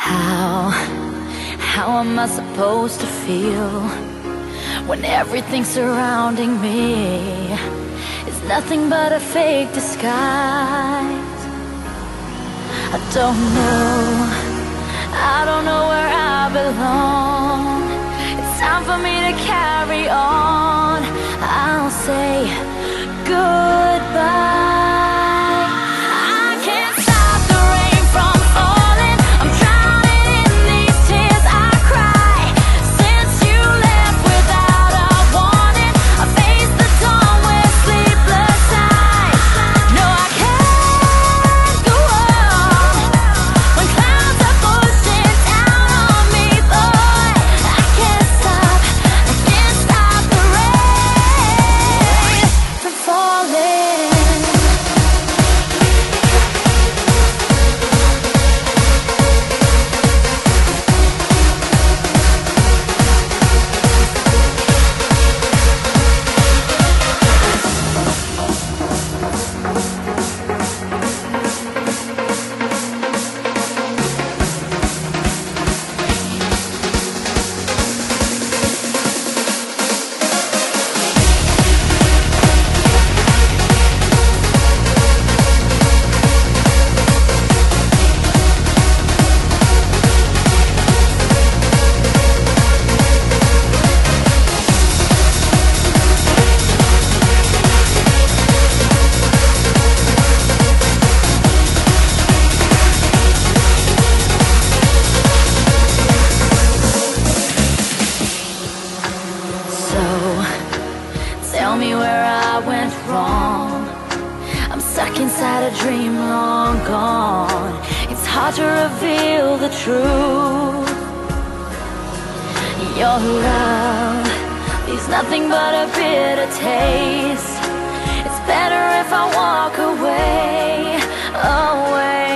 How am I supposed to feel when everything surrounding me is nothing but a fake disguise? I don't know where I belong. It's time for me to carry on. I'll say goodbye. Tell me where I went wrong. I'm stuck inside a dream long gone. It's hard to reveal the truth. Your love leaves nothing but a bitter taste. It's better if I walk away, away.